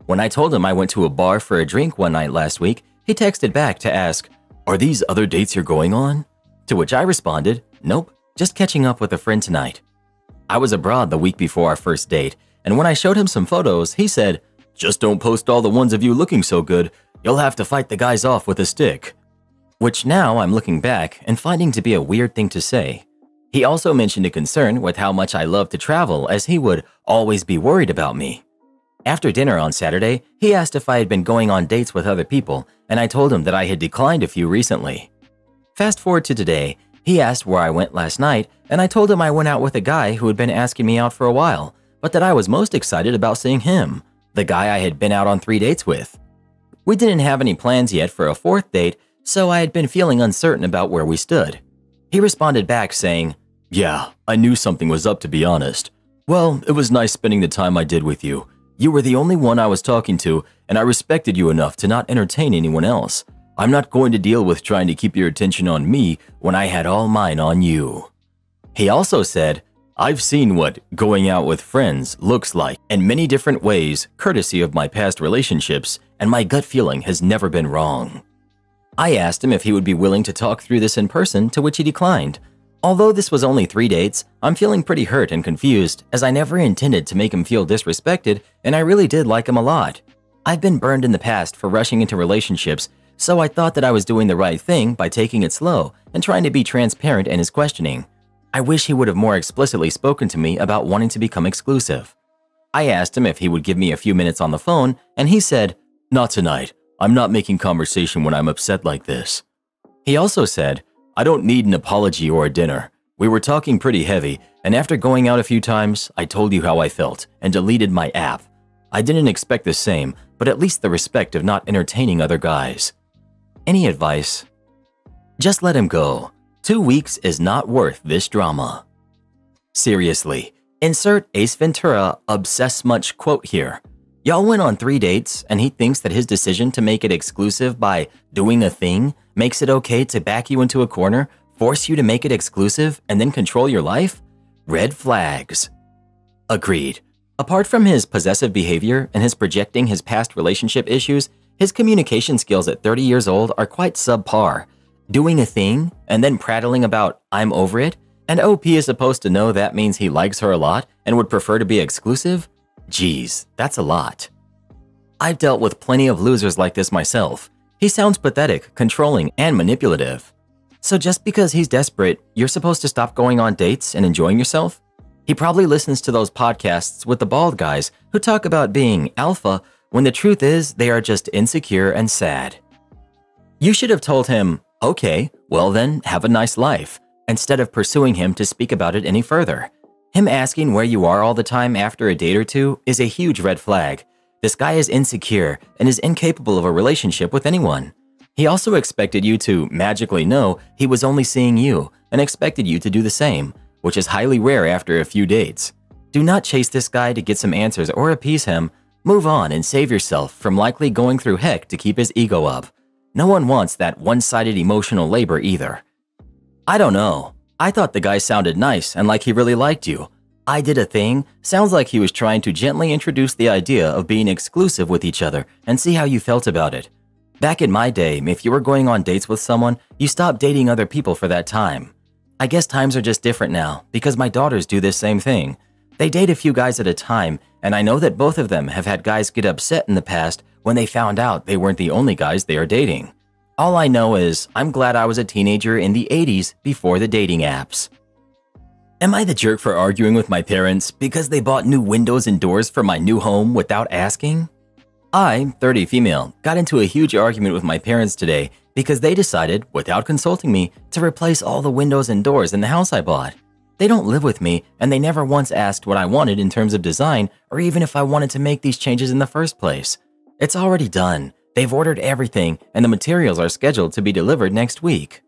Speaker 1: When I told him I went to a bar for a drink one night last week, he texted back to ask, "Are these other dates you're going on?" To which I responded, "Nope, just catching up with a friend tonight." I was abroad the week before our first date, and when I showed him some photos, he said, "Just don't post all the ones of you looking so good. You'll have to fight the guys off with a stick." Which now I'm looking back and finding to be a weird thing to say. He also mentioned a concern with how much I love to travel, as he would always be worried about me. After dinner on Saturday, he asked if I had been going on dates with other people, and I told him that I had declined a few recently. Fast forward to today, he asked where I went last night, and I told him I went out with a guy who had been asking me out for a while, but that I was most excited about seeing him, the guy I had been out on 3 dates with. We didn't have any plans yet for a 4th date, so I had been feeling uncertain about where we stood. He responded back saying, "Yeah, I knew something was up, to be honest. Well, it was nice spending the time I did with you. You were the only one I was talking to, and I respected you enough to not entertain anyone else. I'm not going to deal with trying to keep your attention on me when I had all mine on you." He also said, "I've seen what going out with friends looks like in many different ways, courtesy of my past relationships, and my gut feeling has never been wrong." I asked him if he would be willing to talk through this in person, to which he declined. Although this was only 3 dates, I'm feeling pretty hurt and confused, as I never intended to make him feel disrespected, and I really did like him a lot. I've been burned in the past for rushing into relationships, so I thought that I was doing the right thing by taking it slow and trying to be transparent in his questioning. I wish he would have more explicitly spoken to me about wanting to become exclusive. I asked him if he would give me a few minutes on the phone, and he said, "Not tonight. I'm not making conversation when I'm upset like this." He also said, "I don't need an apology or a dinner. We were talking pretty heavy, and after going out a few times, I told you how I felt and deleted my app. I didn't expect the same, but at least the respect of not entertaining other guys." Any advice? Just let him go. 2 weeks is not worth this drama. Seriously, insert Ace Ventura obsess much quote here. Y'all went on 3 dates, and he thinks that his decision to make it exclusive by doing a thing makes it okay to back you into a corner, force you to make it exclusive, and then control your life? Red flags. Agreed. Apart from his possessive behavior and his projecting his past relationship issues, his communication skills at 30 years old are quite subpar. Doing a thing and then prattling about "I'm over it," and OP is supposed to know that means he likes her a lot and would prefer to be exclusive? Geez, that's a lot. I've dealt with plenty of losers like this myself. He sounds pathetic, controlling, and manipulative. So just because he's desperate, you're supposed to stop going on dates and enjoying yourself? He probably listens to those podcasts with the bald guys who talk about being alpha when the truth is they are just insecure and sad. You should have told him, Okay, well then, have a nice life, instead of pursuing him to speak about it any further. Him asking where you are all the time after a date or two is a huge red flag. This guy is insecure and is incapable of a relationship with anyone. He also expected you to magically know he was only seeing you and expected you to do the same, which is highly rare after a few dates. Do not chase this guy to get some answers or appease him. Move on and save yourself from likely going through heck to keep his ego up. No one wants that one-sided emotional labor either. I don't know. I thought the guy sounded nice and like he really liked you. I did a thing. Sounds like he was trying to gently introduce the idea of being exclusive with each other and see how you felt about it. Back in my day, if you were going on dates with someone, you stopped dating other people for that time. I guess times are just different now because my daughters do this same thing. They date a few guys at a time, and I know that both of them have had guys get upset in the past when they found out they weren't the only guys they are dating. All I know is I'm glad I was a teenager in the 80s before the dating apps. Am I the jerk for arguing with my parents because they bought new windows and doors for my new home without asking? I, 30 female, got into a huge argument with my parents today because they decided, without consulting me, to replace all the windows and doors in the house I bought. They don't live with me, and they never once asked what I wanted in terms of design or even if I wanted to make these changes in the first place. It's already done. They've ordered everything, and the materials are scheduled to be delivered next week.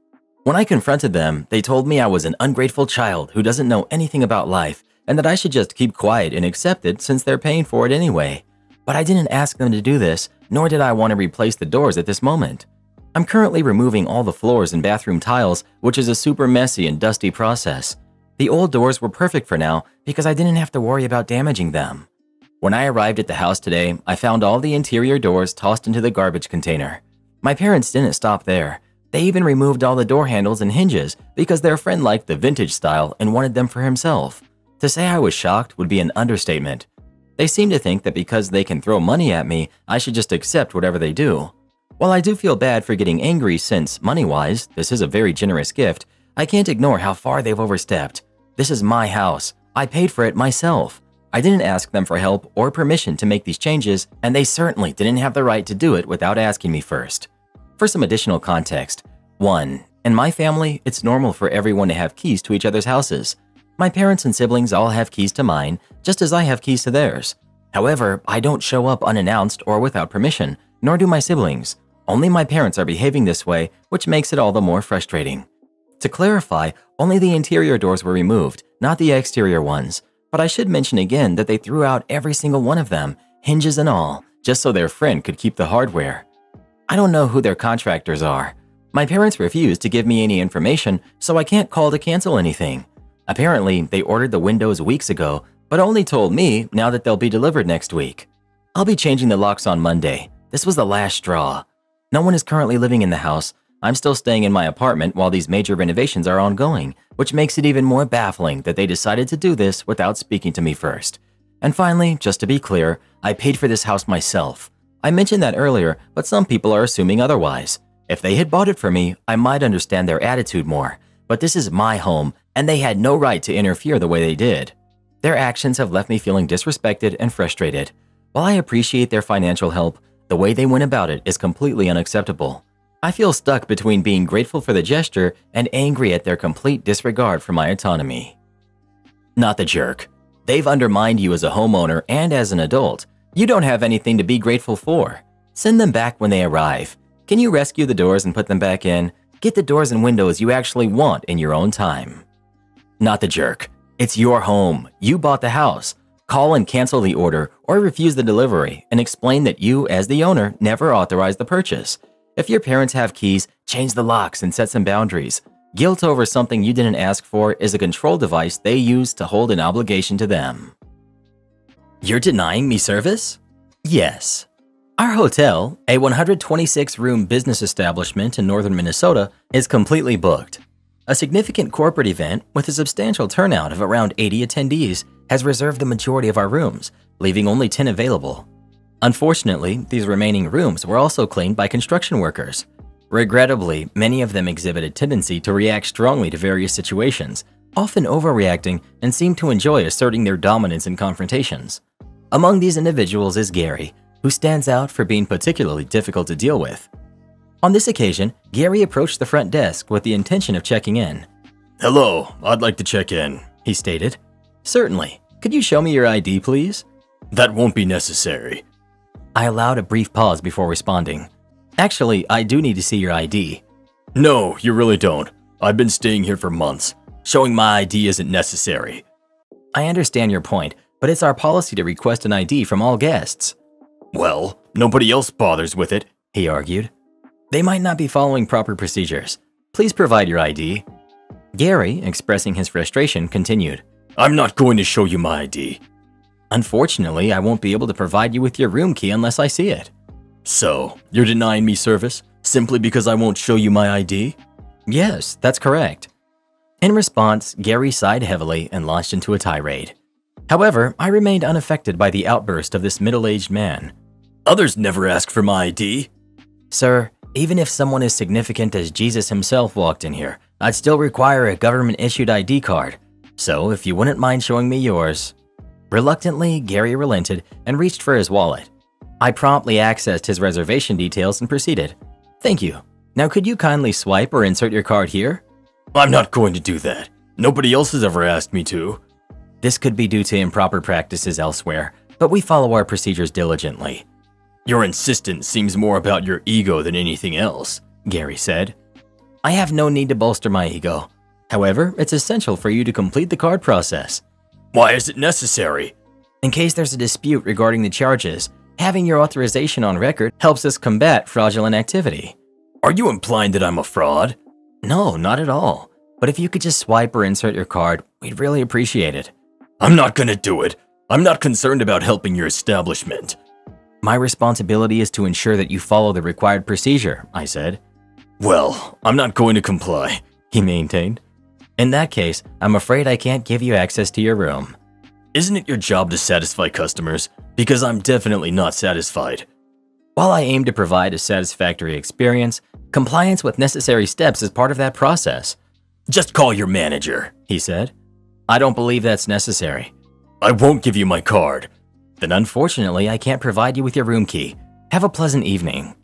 Speaker 1: When I confronted them, they told me I was an ungrateful child who doesn't know anything about life and that I should just keep quiet and accept it since they're paying for it anyway. But I didn't ask them to do this, nor did I want to replace the doors at this moment. I'm currently removing all the floors and bathroom tiles, which is a super messy and dusty process. The old doors were perfect for now because I didn't have to worry about damaging them. When I arrived at the house today, I found all the interior doors tossed into the garbage container. My parents didn't stop there. They even removed all the door handles and hinges because their friend liked the vintage style and wanted them for himself. To say I was shocked would be an understatement. They seem to think that because they can throw money at me, I should just accept whatever they do. While I do feel bad for getting angry since, money-wise, this is a very generous gift, I can't ignore how far they've overstepped. This is my house. I paid for it myself. I didn't ask them for help or permission to make these changes, and they certainly didn't have the right to do it without asking me first. For some additional context, 1. In my family, it's normal for everyone to have keys to each other's houses. My parents and siblings all have keys to mine, just as I have keys to theirs. However, I don't show up unannounced or without permission, nor do my siblings. Only my parents are behaving this way, which makes it all the more frustrating. To clarify, only the interior doors were removed, not the exterior ones. But I should mention again that they threw out every single one of them, hinges and all, just so their friend could keep the hardware. I don't know who their contractors are. My parents refused to give me any information, so I can't call to cancel anything. Apparently, they ordered the windows weeks ago, but only told me now that they'll be delivered next week. I'll be changing the locks on Monday. This was the last straw. No one is currently living in the house. I'm still staying in my apartment while these major renovations are ongoing, which makes it even more baffling that they decided to do this without speaking to me first. And finally, just to be clear, I paid for this house myself. I mentioned that earlier, but some people are assuming otherwise. If they had bought it for me, I might understand their attitude more. But this is my home, and they had no right to interfere the way they did. Their actions have left me feeling disrespected and frustrated. While I appreciate their financial help, the way they went about it is completely unacceptable. I feel stuck between being grateful for the gesture and angry at their complete disregard for my autonomy. Not the jerk. They've undermined you as a homeowner and as an adult. You don't have anything to be grateful for. Send them back when they arrive. Can you rescue the doors and put them back in? Get the doors and windows you actually want in your own time. Not the jerk. It's your home. You bought the house. Call and cancel the order or refuse the delivery and explain that you, as the owner, never authorized the purchase. If your parents have keys, change the locks and set some boundaries. Guilt over something you didn't ask for is a control device they use to hold an obligation to them. You're denying me service? Yes. Our hotel, a 126-room business establishment in northern Minnesota, is completely booked. A significant corporate event with a substantial turnout of around 80 attendees has reserved the majority of our rooms, leaving only 10 available. Unfortunately, these remaining rooms were also cleaned by construction workers. Regrettably, many of them exhibit a tendency to react strongly to various situations, often overreacting and seem to enjoy asserting their dominance in confrontations. Among these individuals is Gary, who stands out for being particularly difficult to deal with. On this occasion, Gary approached the front desk with the intention of checking in.
Speaker 2: "Hello, I'd like to check in,"
Speaker 1: he stated. "Certainly. Could you show me your ID, please?"
Speaker 2: "That won't be necessary."
Speaker 1: I allowed a brief pause before responding. "Actually, I do need to see your ID."
Speaker 2: "No, you really don't. I've been staying here for months. Showing my ID isn't necessary."
Speaker 1: I understand your point, but it's our policy to request an ID from all guests.
Speaker 2: "Well, nobody else bothers with it,"
Speaker 1: he argued. "They might not be following proper procedures. Please provide your ID." Gary, expressing his frustration, continued.
Speaker 2: "I'm not going to show you my ID."
Speaker 1: "Unfortunately, I won't be able to provide you with your room key unless I see it."
Speaker 2: "So, you're denying me service simply because I won't show you my ID?"
Speaker 1: "Yes, that's correct." In response, Gary sighed heavily and launched into a tirade. However, I remained unaffected by the outburst of this middle-aged man.
Speaker 2: "Others never ask for my ID."
Speaker 1: "Sir, even if someone as significant as Jesus himself walked in here, I'd still require a government-issued ID card. So if you wouldn't mind showing me yours." Reluctantly, Gary relented and reached for his wallet. I promptly accessed his reservation details and proceeded. "Thank you. Now could you kindly swipe or insert your card here?"
Speaker 2: "I'm not going to do that. Nobody else has ever asked me to."
Speaker 1: "This could be due to improper practices elsewhere, but we follow our procedures diligently."
Speaker 2: "Your insistence seems more about your ego than anything else,"
Speaker 1: Gary said. "I have no need to bolster my ego. However, it's essential for you to complete the card process."
Speaker 2: "Why is it necessary?"
Speaker 1: "In case there's a dispute regarding the charges, having your authorization on record helps us combat fraudulent activity."
Speaker 2: "Are you implying that I'm a fraud?"
Speaker 1: "No, not at all. But if you could just swipe or insert your card, we'd really appreciate it."
Speaker 2: "I'm not gonna do it. I'm not concerned about helping your establishment."
Speaker 1: "My responsibility is to ensure that you follow the required procedure," I said.
Speaker 2: "Well, I'm not going to comply,"
Speaker 1: he maintained. "In that case, I'm afraid I can't give you access to your room."
Speaker 2: "Isn't it your job to satisfy customers? Because I'm definitely not satisfied."
Speaker 1: "While I aim to provide a satisfactory experience, compliance with necessary steps is part of that process."
Speaker 2: "Just call your manager,"
Speaker 1: he said. "I don't believe that's necessary."
Speaker 2: "I won't give you my card."
Speaker 1: "Then unfortunately, I can't provide you with your room key. Have a pleasant evening."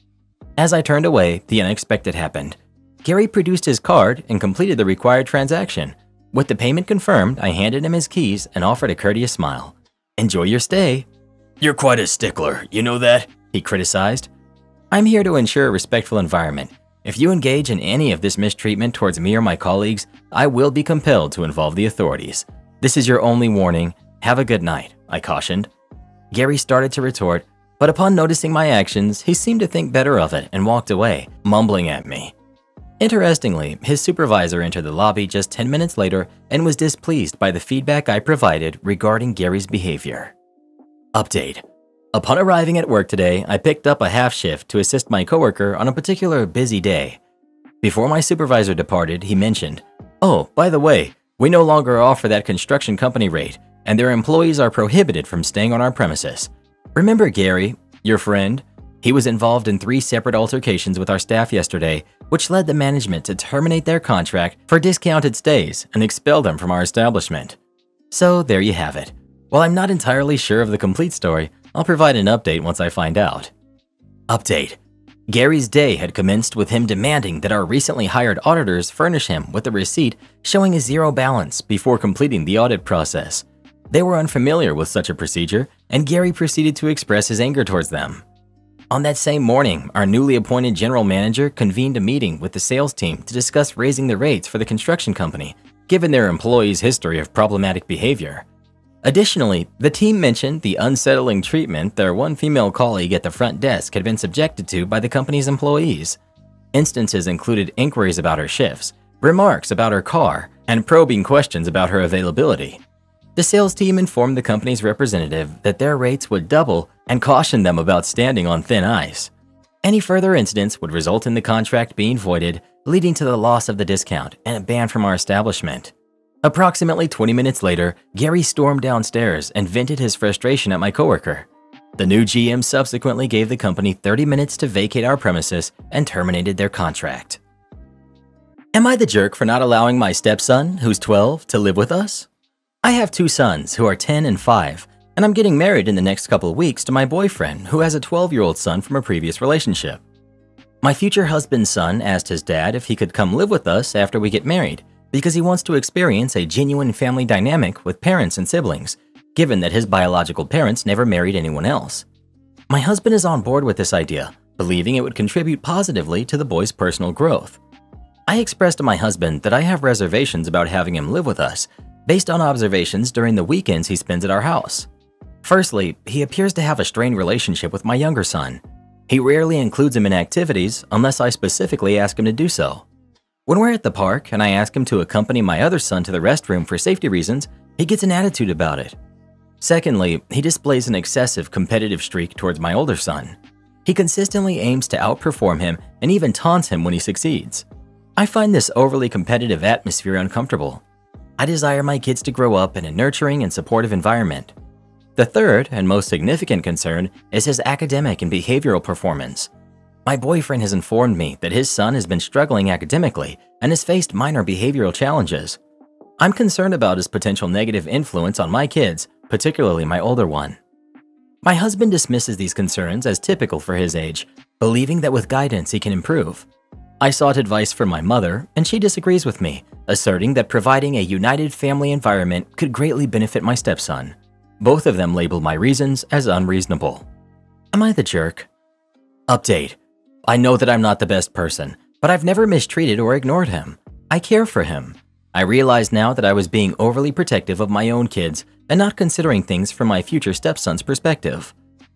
Speaker 1: As I turned away, the unexpected happened. Gary produced his card and completed the required transaction. With the payment confirmed, I handed him his keys and offered a courteous smile. "Enjoy your stay."
Speaker 2: "You're quite a stickler, you know that?"
Speaker 1: he criticized. "I'm here to ensure a respectful environment. If you engage in any of this mistreatment towards me or my colleagues, I will be compelled to involve the authorities. This is your only warning. Have a good night," I cautioned. Gary started to retort, but upon noticing my actions, he seemed to think better of it and walked away, mumbling at me. Interestingly, his supervisor entered the lobby just 10 minutes later and was displeased by the feedback I provided regarding Gary's behavior. Update. Upon arriving at work today, I picked up a half shift to assist my coworker on a particular busy day. Before my supervisor departed, he mentioned, "Oh, by the way, we no longer offer that construction company rate, and their employees are prohibited from staying on our premises. Remember Gary, your friend? He was involved in 3 separate altercations with our staff yesterday, which led the management to terminate their contract for discounted stays and expel them from our establishment." So there you have it. While I'm not entirely sure of the complete story, I'll provide an update once I find out. Update. Gary's day had commenced with him demanding that our recently hired auditors furnish him with a receipt showing a zero balance before completing the audit process. They were unfamiliar with such a procedure, and Gary proceeded to express his anger towards them. On that same morning, our newly appointed general manager convened a meeting with the sales team to discuss raising the rates for the construction company, given their employees' history of problematic behavior. Additionally, the team mentioned the unsettling treatment their one female colleague at the front desk had been subjected to by the company's employees. Instances included inquiries about her shifts, remarks about her car, and probing questions about her availability. The sales team informed the company's representative that their rates would double and cautioned them about standing on thin ice. Any further incidents would result in the contract being voided, leading to the loss of the discount and a ban from our establishment. Approximately 20 minutes later, Gary stormed downstairs and vented his frustration at my coworker. The new GM subsequently gave the company 30 minutes to vacate our premises and terminated their contract. Am I the jerk for not allowing my stepson, who's 12, to live with us? I have 2 sons who are 10 and 5, and I'm getting married in the next couple of weeks to my boyfriend who has a 12-year-old son from a previous relationship. My future husband's son asked his dad if he could come live with us after we get married because he wants to experience a genuine family dynamic with parents and siblings, given that his biological parents never married anyone else. My husband is on board with this idea, believing it would contribute positively to the boy's personal growth. I expressed to my husband that I have reservations about having him live with us, based on observations during the weekends he spends at our house. Firstly, he appears to have a strained relationship with my younger son. He rarely includes him in activities unless I specifically ask him to do so. When we're at the park and I ask him to accompany my other son to the restroom for safety reasons, he gets an attitude about it. Secondly, he displays an excessive competitive streak towards my older son. He consistently aims to outperform him and even taunts him when he succeeds. I find this overly competitive atmosphere uncomfortable. I desire my kids to grow up in a nurturing and supportive environment. The third and most significant concern is his academic and behavioral performance. My boyfriend has informed me that his son has been struggling academically and has faced minor behavioral challenges. I'm concerned about his potential negative influence on my kids, particularly my older one. My husband dismisses these concerns as typical for his age, believing that with guidance he can improve. I sought advice from my mother, and she disagrees with me, asserting that providing a united family environment could greatly benefit my stepson. Both of them labeled my reasons as unreasonable. Am I the jerk? Update. I know that I'm not the best person, but I've never mistreated or ignored him. I care for him. I realize now that I was being overly protective of my own kids and not considering things from my future stepson's perspective.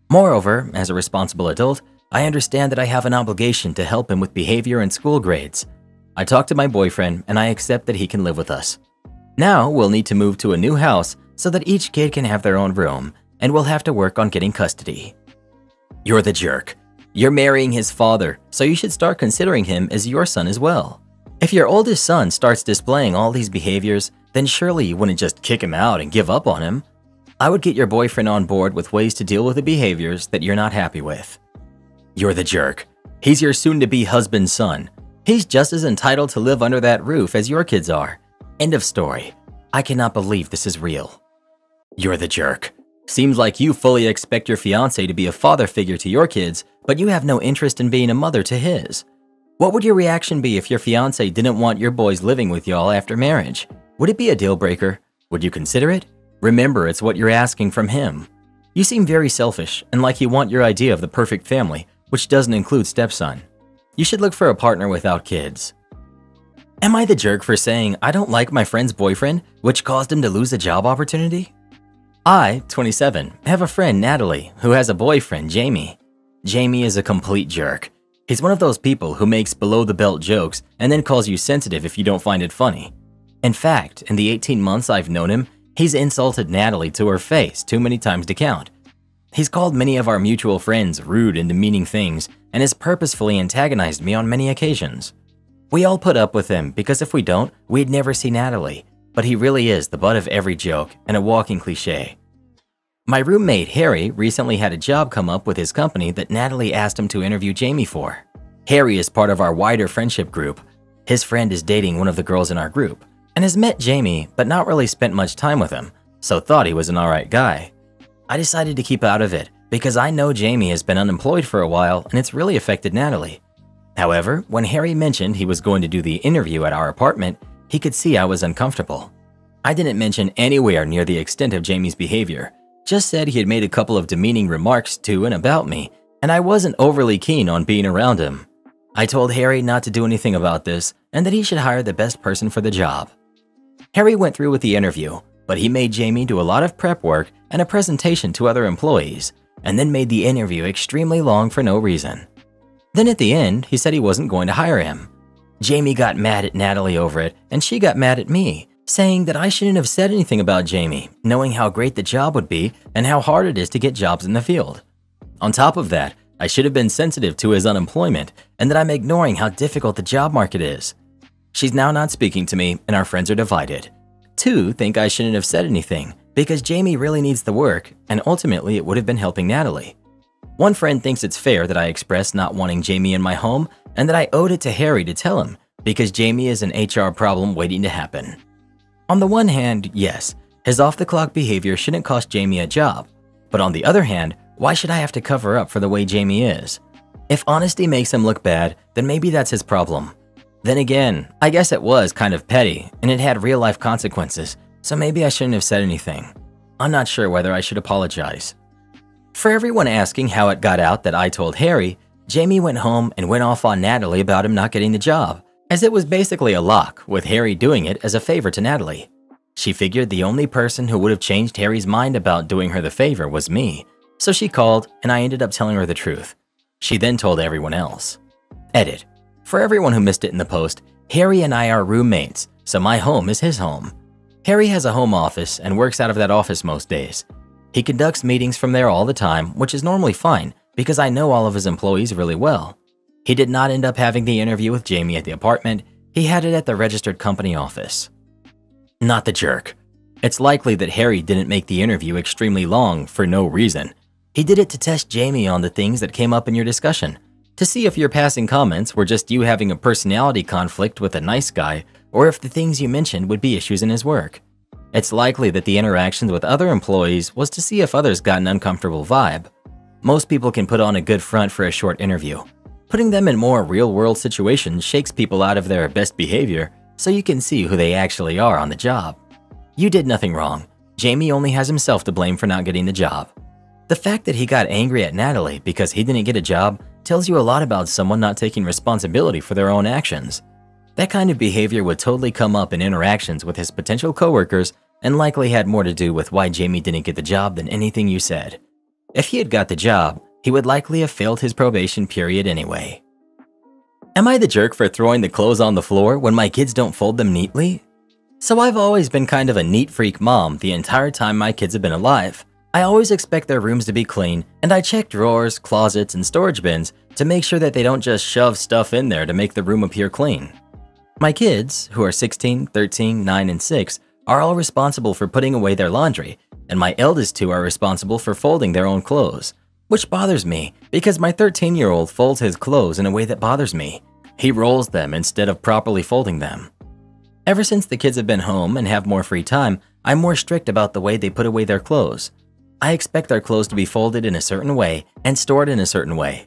Speaker 1: Moreover, as a responsible adult, I understand that I have an obligation to help him with behavior and school grades. I talked to my boyfriend and I accept that he can live with us. Now we'll need to move to a new house so that each kid can have their own room, and we'll have to work on getting custody. You're the jerk. You're marrying his father, so you should start considering him as your son as well. If your oldest son starts displaying all these behaviors, then surely you wouldn't just kick him out and give up on him. I would get your boyfriend on board with ways to deal with the behaviors that you're not happy with. You're the jerk. He's your soon-to-be husband's son. He's just as entitled to live under that roof as your kids are. End of story. I cannot believe this is real. You're the jerk. Seems like you fully expect your fiancé to be a father figure to your kids, but you have no interest in being a mother to his. What would your reaction be if your fiancé didn't want your boys living with y'all after marriage? Would it be a deal breaker? Would you consider it? Remember, it's what you're asking from him. You seem very selfish and like you want your idea of the perfect family, which doesn't include stepson. You should look for a partner without kids. Am I the jerk for saying I don't like my friend's boyfriend, which caused him to lose a job opportunity? I, 27, have a friend, Natalie, who has a boyfriend, Jamie. Jamie is a complete jerk. He's one of those people who makes below-the-belt jokes and then calls you sensitive if you don't find it funny. In fact, in the 18 months I've known him, he's insulted Natalie to her face too many times to count. He's called many of our mutual friends rude and demeaning things and has purposefully antagonized me on many occasions. We all put up with him because if we don't, we'd never see Natalie, but he really is the butt of every joke and a walking cliche. My roommate, Harry, recently had a job come up with his company that Natalie asked him to interview Jamie for. Harry is part of our wider friendship group. His friend is dating one of the girls in our group and has met Jamie but not really spent much time with him, so thought he was an alright guy. I decided to keep out of it because I know Jamie has been unemployed for a while and it's really affected Natalie. However, when Harry mentioned he was going to do the interview at our apartment, he could see I was uncomfortable. I didn't mention anywhere near the extent of Jamie's behavior, just said he had made a couple of demeaning remarks to and about me, and I wasn't overly keen on being around him. I told Harry not to do anything about this and that he should hire the best person for the job. Harry went through with the interview, but he made Jamie do a lot of prep work and a presentation to other employees, and then made the interview extremely long for no reason. Then at the end, he said he wasn't going to hire him. Jamie got mad at Natalie over it, and she got mad at me, saying that I shouldn't have said anything about Jamie, knowing how great the job would be and how hard it is to get jobs in the field. On top of that, I should have been sensitive to his unemployment and that I'm ignoring how difficult the job market is. She's now not speaking to me and our friends are divided. Two think I shouldn't have said anything because Jamie really needs the work and ultimately it would have been helping Natalie. One friend thinks it's fair that I express not wanting Jamie in my home and that I owed it to Harry to tell him because Jamie is an HR problem waiting to happen. On the one hand, yes, his off-the-clock behavior shouldn't cost Jamie a job. But on the other hand, why should I have to cover up for the way Jamie is?
Speaker 3: If honesty makes him look bad, then maybe that's his problem. Then again, I guess it was kind of petty and it had real-life consequences, so maybe I shouldn't have said anything. I'm not sure whether I should apologize. For everyone asking how it got out that I told Harry, Jamie went home and went off on Natalie about him not getting the job, as it was basically a lock, with Harry doing it as a favor to Natalie. She figured the only person who would have changed Harry's mind about doing her the favor was me, so she called and I ended up telling her the truth. She then told everyone else. Edit. For everyone who missed it in the post, Harry and I are roommates, so my home is his home. Harry has a home office and works out of that office most days. He conducts meetings from there all the time, which is normally fine because I know all of his employees really well. He did not end up having the interview with Jamie at the apartment, he had it at the registered company office. Not the jerk. It's likely that Harry didn't make the interview extremely long for no reason. He did it to test Jamie on the things that came up in your discussion, to see if your passing comments were just you having a personality conflict with a nice guy, or if the things you mentioned would be issues in his work. It's likely that the interactions with other employees was to see if others got an uncomfortable vibe. Most people can put on a good front for a short interview. Putting them in more real-world situations shakes people out of their best behavior, so you can see who they actually are on the job. You did nothing wrong. Jamie only has himself to blame for not getting the job. The fact that he got angry at Natalie because he didn't get a job tells you a lot about someone not taking responsibility for their own actions. That kind of behavior would totally come up in interactions with his potential coworkers and likely had more to do with why Jamie didn't get the job than anything you said. If he had got the job, he would likely have failed his probation period anyway. Am I the jerk for throwing the clothes on the floor when my kids don't fold them neatly? So I've always been kind of a neat freak mom the entire time my kids have been alive. I always expect their rooms to be clean, and I check drawers, closets, and storage bins to make sure that they don't just shove stuff in there to make the room appear clean. My kids, who are 16, 13, 9, and 6, are all responsible for putting away their laundry, and my eldest two are responsible for folding their own clothes, which bothers me because my 13-year-old folds his clothes in a way that bothers me. He rolls them instead of properly folding them. Ever since the kids have been home and have more free time, I'm more strict about the way they put away their clothes. I expect their clothes to be folded in a certain way and stored in a certain way.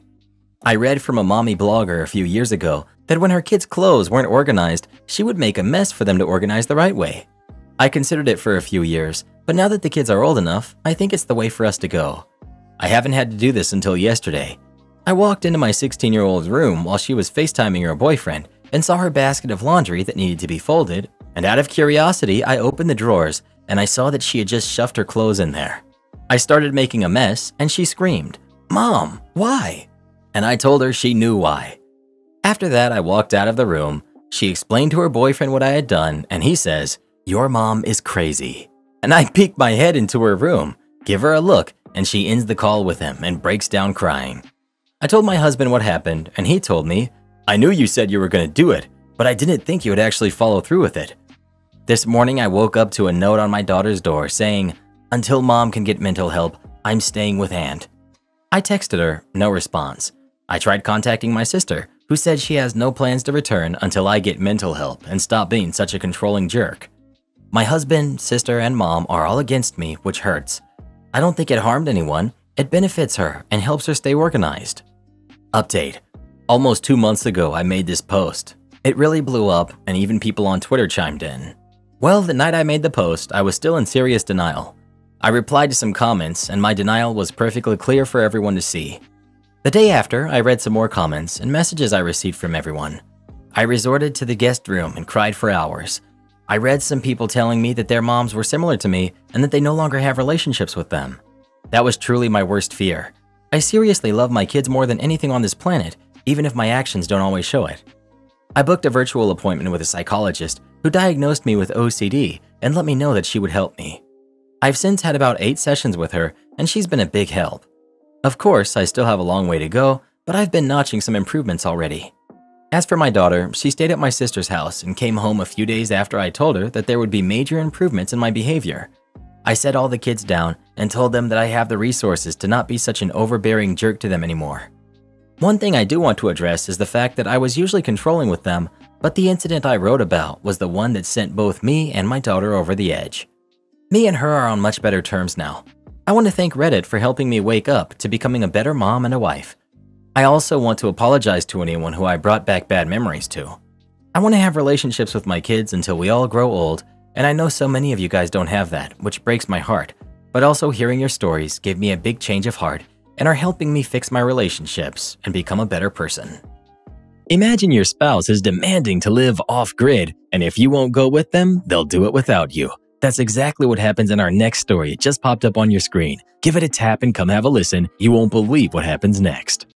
Speaker 3: I read from a mommy blogger a few years ago that when her kids' clothes weren't organized, she would make a mess for them to organize the right way. I considered it for a few years, but now that the kids are old enough, I think it's the way for us to go. I haven't had to do this until yesterday. I walked into my 16-year-old's room while she was FaceTiming her boyfriend and saw her basket of laundry that needed to be folded, and out of curiosity, I opened the drawers and I saw that she had just shoved her clothes in there. I started making a mess and she screamed, "Mom, why?" And I told her she knew why. After that, I walked out of the room. She explained to her boyfriend what I had done, and he says, "Your mom is crazy." And I peek my head into her room, give her a look, and she ends the call with him and breaks down crying. I told my husband what happened, and he told me, "I knew you said you were going to do it, but I didn't think you would actually follow through with it." This morning, I woke up to a note on my daughter's door saying, "Until mom can get mental help, I'm staying with aunt." I texted her, no response. I tried contacting my sister, who said she has no plans to return until I get mental help and stop being such a controlling jerk. My husband, sister, and mom are all against me, which hurts. I don't think it harmed anyone. It benefits her and helps her stay organized. Update. Almost 2 months ago, I made this post. It really blew up, and even people on Twitter chimed in. Well, the night I made the post, I was still in serious denial. I replied to some comments, and my denial was perfectly clear for everyone to see. The day after, I read some more comments and messages I received from everyone. I resorted to the guest room and cried for hours. I read some people telling me that their moms were similar to me and that they no longer have relationships with them. That was truly my worst fear. I seriously love my kids more than anything on this planet, even if my actions don't always show it. I booked a virtual appointment with a psychologist who diagnosed me with OCD and let me know that she would help me. I've since had about 8 sessions with her, and she's been a big help. Of course, I still have a long way to go, but I've been notching some improvements already. As for my daughter, she stayed at my sister's house and came home a few days after I told her that there would be major improvements in my behavior. I set all the kids down and told them that I have the resources to not be such an overbearing jerk to them anymore. One thing I do want to address is the fact that I was usually controlling with them, but the incident I wrote about was the one that sent both me and my daughter over the edge. Me and her are on much better terms now. I want to thank Reddit for helping me wake up to becoming a better mom and a wife. I also want to apologize to anyone who I brought back bad memories to. I want to have relationships with my kids until we all grow old, and I know so many of you guys don't have that, which breaks my heart. But also hearing your stories gave me a big change of heart and are helping me fix my relationships and become a better person.
Speaker 1: Imagine your spouse is demanding to live off-grid, and if you won't go with them, they'll do it without you. That's exactly what happens in our next story. It just popped up on your screen. Give it a tap and come have a listen. You won't believe what happens next.